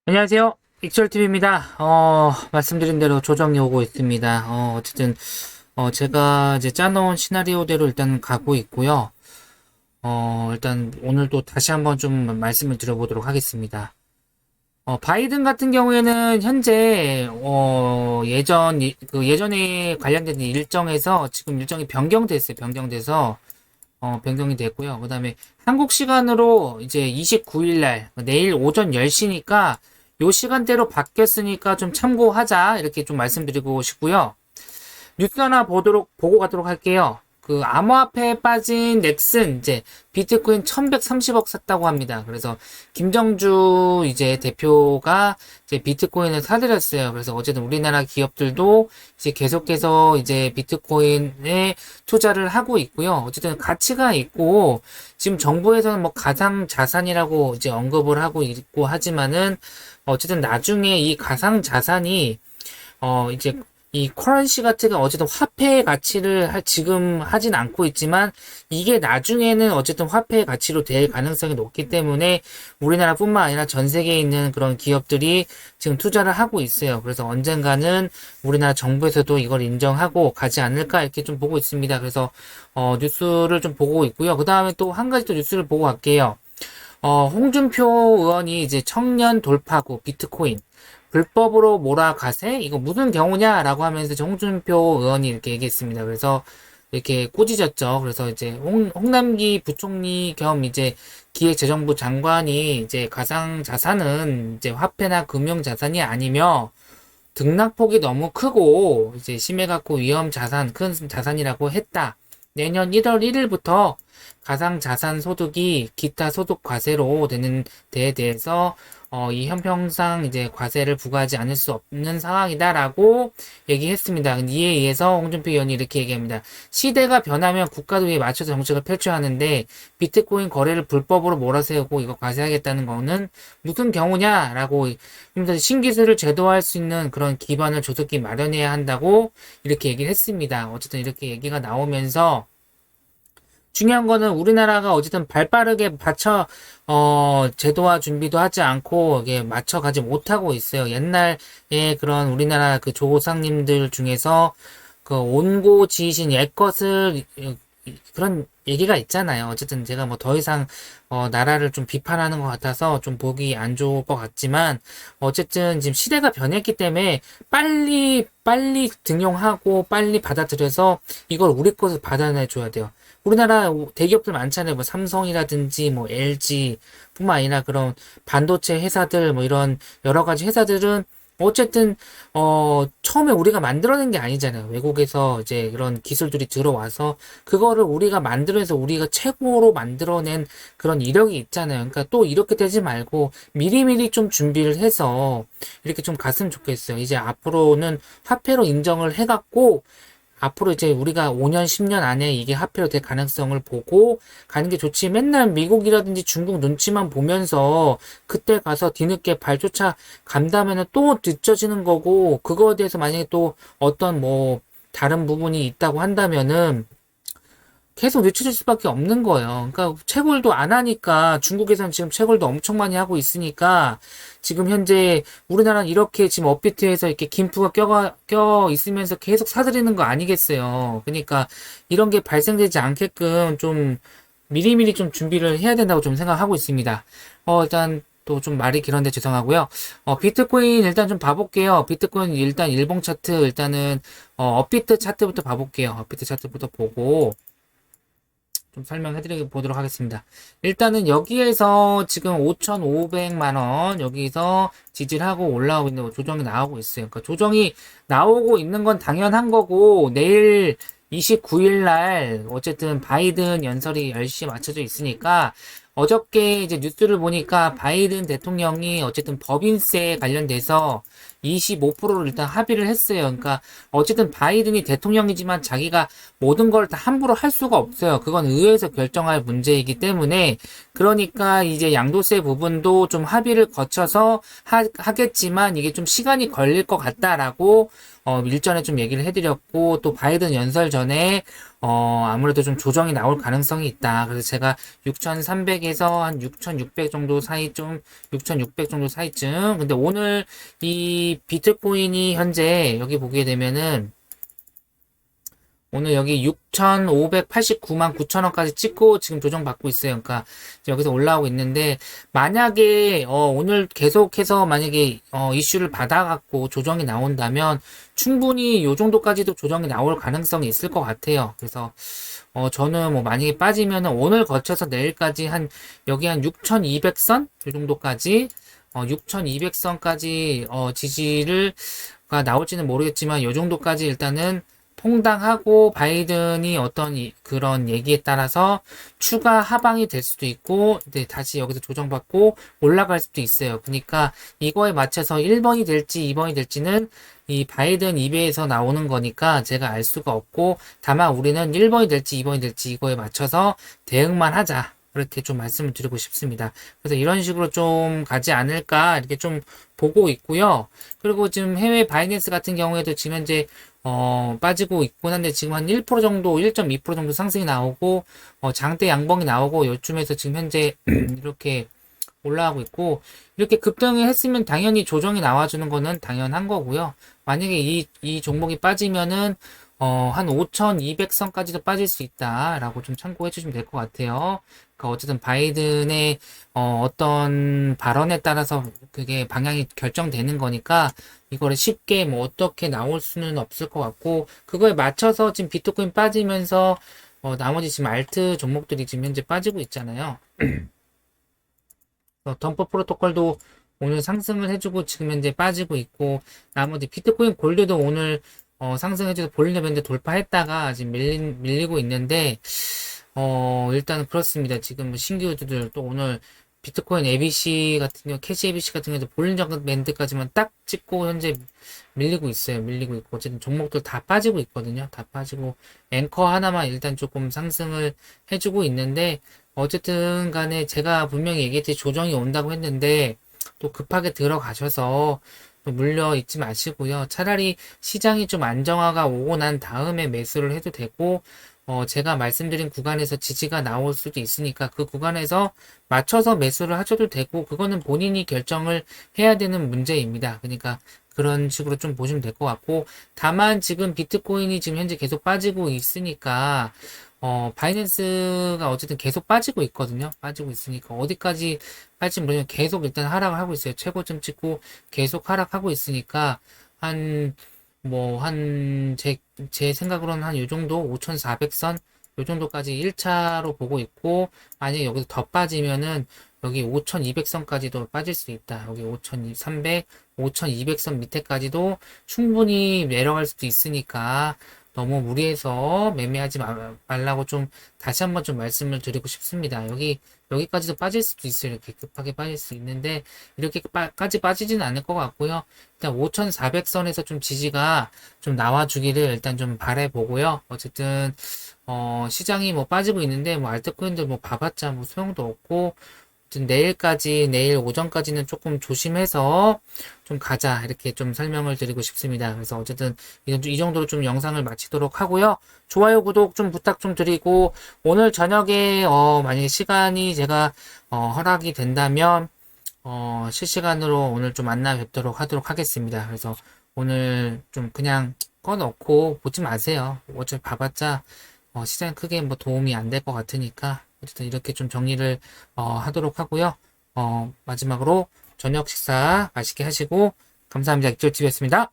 안녕하세요. 익철TV입니다. 말씀드린 대로 조정이 오고 있습니다. 어쨌든, 제가 이제 짜놓은 시나리오대로 일단 가고 있고요. 일단 오늘도 다시 한번 좀 말씀을 드려보도록 하겠습니다. 바이든 같은 경우에는 현재, 예전에 관련된 일정에서 지금 일정이 변경됐어요. 변경이 됐고요. 그 다음에 한국 시간으로 이제 29일 날, 내일 오전 10시니까 요 시간대로 바뀌었으니까 좀 참고하자. 이렇게 좀 말씀드리고 싶고요. 뉴스 하나 보고 가도록 할게요. 그 암호화폐에 빠진 넥슨 이제 비트코인 1130억 샀다고 합니다. 그래서 김정주 이제 대표가 이제 비트코인을 사들였어요. 그래서 어쨌든 우리나라 기업들도 이제 계속해서 이제 비트코인에 투자를 하고 있고요. 어쨌든 가치가 있고 지금 정부에서는 뭐 가상 자산이라고 이제 언급을 하고 있고 하지만은 어쨌든 나중에 이 가상 자산이 이제 이 커런시 같은 게 어쨌든 화폐의 가치를 지금 하진 않고 있지만 이게 나중에는 어쨌든 화폐의 가치로 될 가능성이 높기 때문에 우리나라뿐만 아니라 전 세계에 있는 그런 기업들이 지금 투자를 하고 있어요. 그래서 언젠가는 우리나라 정부에서도 이걸 인정하고 가지 않을까 이렇게 좀 보고 있습니다. 그래서 뉴스를 좀 보고 있고요. 그 다음에 또 한 가지 또 뉴스를 보고 갈게요. 홍준표 의원이 이제 청년 돌파구 비트코인 불법으로 몰아가세? 이거 무슨 경우냐라고 하면서 홍준표 의원이 이렇게 얘기했습니다. 그래서 이렇게 꾸짖었죠. 그래서 이제 홍남기 부총리 겸 이제 기획재정부 장관이 이제 가상자산은 이제 화폐나 금융자산이 아니며 등락폭이 너무 크고 이제 심해갖고 큰 자산이라고 했다. 내년 1월 1일부터 가상자산 소득이 기타 소득 과세로 되는 데에 대해서 이 형평상 이제 과세를 부과하지 않을 수 없는 상황이다라고 얘기했습니다. 이에 의해서 홍준표 의원이 이렇게 얘기합니다. 시대가 변하면 국가도 이에 맞춰서 정책을 펼쳐야 하는데 비트코인 거래를 불법으로 몰아세우고 이거 과세하겠다는 거는 무슨 경우냐라고 신기술을 제도화할 수 있는 그런 기반을 조속히 마련해야 한다고 이렇게 얘기를 했습니다. 어쨌든 이렇게 얘기가 나오면서 중요한 거는 우리나라가 어쨌든 발빠르게 제도화 준비도 하지 않고 이게 맞춰가지 못하고 있어요. 옛날에 그런 우리나라 그 조상님들 중에서 그 온고지신 옛것을 그런 얘기가 있잖아요. 어쨌든 제가 뭐 더 이상 나라를 좀 비판하는 것 같아서 좀 보기 안 좋을 것 같지만 어쨌든 지금 시대가 변했기 때문에 빨리 등용하고 빨리 받아들여서 이걸 우리 것을 받아내줘야 돼요. 우리나라 대기업들 많잖아요. 뭐 삼성이라든지 뭐 LG 뿐만 아니라 그런 반도체 회사들 뭐 이런 여러 가지 회사들은 어쨌든 처음에 우리가 만들어낸 게 아니잖아요. 외국에서 이제 이런 기술들이 들어와서 그거를 우리가 만들어서 우리가 최고로 만들어낸 그런 이력이 있잖아요. 그러니까 또 이렇게 되지 말고 미리미리 좀 준비를 해서 이렇게 좀 갔으면 좋겠어요. 이제 앞으로는 화폐로 인정을 해갖고 앞으로 이제 우리가 5년, 10년 안에 이게 화폐로 될 가능성을 보고 가는 게 좋지. 맨날 미국이라든지 중국 눈치만 보면서 그때 가서 뒤늦게 발 쫓아 간다면은 또 늦춰지는 거고, 그거에 대해서 만약에 또 어떤 뭐 다른 부분이 있다고 한다면은 계속 늦춰질 수밖에 없는 거예요. 그러니까 채굴도 안 하니까 중국에서는 지금 채굴도 엄청 많이 하고 있으니까 지금 현재 우리나라는 이렇게 지금 업비트에서 이렇게 김프가 껴 있으면서 계속 사들이는 거 아니겠어요. 그러니까 이런 게 발생되지 않게끔 좀 미리미리 좀 준비를 해야 된다고 좀 생각하고 있습니다. 일단 또 좀 말이 길었는데 죄송하고요. 비트코인 일단 좀 봐볼게요. 비트코인 일단 일봉 차트 일단은 업비트 차트부터 봐볼게요. 업비트 차트부터 보고 좀 설명해 보도록 하겠습니다. 일단은 여기에서 지금 5,500만 원 여기서 지지하고 올라오고 있는 조정이 나오고 있어요. 그러니까 조정이 나오고 있는 건 당연한 거고 내일 29일 날 어쨌든 바이든 연설이 10시에 맞춰져 있으니까 어저께 이제 뉴스를 보니까 바이든 대통령이 어쨌든 법인세 관련돼서 25%를 일단 합의를 했어요. 그러니까 어쨌든 바이든이 대통령이지만 자기가 모든 걸 다 함부로 할 수가 없어요. 그건 의회에서 결정할 문제이기 때문에 그러니까 이제 양도세 부분도 좀 합의를 거쳐서 하겠지만 이게 좀 시간이 걸릴 것 같다라고 일전에 좀 얘기를 해드렸고, 또 바이든 연설 전에, 아무래도 좀 조정이 나올 가능성이 있다. 그래서 제가 6,300에서 한 6,600 정도 사이 6,600 정도 사이쯤. 근데 오늘 이 비트코인이 현재 여기 보게 되면은, 오늘 여기 6,589만 9천원까지 찍고 지금 조정받고 있어요. 그러니까 여기서 올라오고 있는데, 만약에 오늘 계속해서 만약에 이슈를 받아갖고 조정이 나온다면 충분히 요 정도까지도 조정이 나올 가능성이 있을 것 같아요. 그래서 저는 뭐 만약에 빠지면은 오늘 거쳐서 내일까지 여기 한 6,200선 요 정도까지 6,200선까지 지지가 나올지는 모르겠지만 요 정도까지 일단은 퐁당하고 바이든이 그런 얘기에 따라서 추가 하방이 될 수도 있고, 이제 다시 여기서 조정받고 올라갈 수도 있어요. 그러니까 이거에 맞춰서 1번이 될지 2번이 될지는 이 바이든 입에서 나오는 거니까 제가 알 수가 없고, 다만 우리는 1번이 될지 2번이 될지 이거에 맞춰서 대응만 하자. 그렇게 좀 말씀을 드리고 싶습니다. 그래서 이런 식으로 좀 가지 않을까 이렇게 좀 보고 있고요. 그리고 지금 해외 바이낸스 같은 경우에도 지금 현재 빠지고 있긴 한데 지금 한 1% 정도, 1.2% 정도 상승이 나오고 장대 양봉이 나오고 요쯤에서 지금 현재 이렇게 올라가고 있고, 이렇게 급등을 했으면 당연히 조정이 나와주는 거는 당연한 거고요. 만약에 이 종목이 빠지면은 한 5,200선까지도 빠질 수 있다라고 좀 참고해 주시면 될 것 같아요. 그러니까 어쨌든 바이든의 어떤 발언에 따라서 그게 방향이 결정되는 거니까 이거를 쉽게 뭐 어떻게 나올 수는 없을 것 같고, 그거에 맞춰서 지금 비트코인 빠지면서 나머지 지금 알트 종목들이 지금 현재 빠지고 있잖아요. 덤퍼 프로토콜도 오늘 상승을 해주고 지금 현재 빠지고 있고, 나머지 비트코인 골드도 오늘 상승해줘서 볼리너 밴드 돌파했다가 지금 밀리고 있는데, 일단은 그렇습니다. 지금 신규주들 또 오늘 비트코인 ABC 같은 경우, 캐시 ABC 같은 경우도 볼리너 밴드까지만 딱 찍고 현재 밀리고 있어요. 밀리고 있고, 어쨌든 종목들 다 빠지고 있거든요. 다 빠지고, 앵커 하나만 일단 조금 상승을 해주고 있는데, 어쨌든 간에 제가 분명히 얘기했듯이 조정이 온다고 했는데, 또 급하게 들어가셔서 또 물려 있지 마시고요. 차라리 시장이 좀 안정화가 오고 난 다음에 매수를 해도 되고, 제가 말씀드린 구간에서 지지가 나올 수도 있으니까 그 구간에서 맞춰서 매수를 하셔도 되고, 그거는 본인이 결정을 해야 되는 문제입니다. 그러니까 그런 식으로 좀 보시면 될 것 같고, 다만 지금 비트코인이 지금 현재 계속 빠지고 있으니까, 바이낸스가 어쨌든 계속 빠지고 있거든요. 빠지고 있으니까 어디까지 할지 모르면 계속 일단 하락을 하고 있어요. 최고점 찍고 계속 하락하고 있으니까 제 생각으로는 한 요 정도 5,400선 요 정도까지 1차로 보고 있고, 만약에 여기서 더 빠지면은 여기 5,200선까지도 빠질 수 있다. 여기 5,300, 5,200선 밑에까지도 충분히 내려갈 수도 있으니까 너무 무리해서 매매하지 말라고 좀 다시 한번 좀 말씀을 드리고 싶습니다. 여기까지도 빠질 수도 있어요. 이렇게 급하게 빠질 수 있는데, 이렇게까지 빠지지는 않을 것 같고요. 일단 5,400선에서 좀 지지가 좀 나와주기를 일단 좀 바라보고요. 어쨌든, 시장이 뭐 빠지고 있는데, 뭐 알트코인들 뭐 봐봤자 뭐 소용도 없고, 내일 오전까지는 조금 조심해서 좀 가자, 이렇게 좀 설명을 드리고 싶습니다. 그래서 어쨌든 이 정도로 좀 영상을 마치도록 하고요. 좋아요, 구독 좀 부탁 좀 드리고, 오늘 저녁에 만약에 시간이 제가 허락이 된다면 실시간으로 오늘 좀 만나 뵙도록 하도록 하겠습니다. 그래서 오늘 좀 그냥 꺼놓고 보지 마세요. 어차피 봐봤자 시장에 크게 뭐 도움이 안 될 것 같으니까, 어쨌든 이렇게 좀 정리를 하도록 하고요. 마지막으로 저녁 식사 맛있게 하시고, 감사합니다. 이철TV였습니다.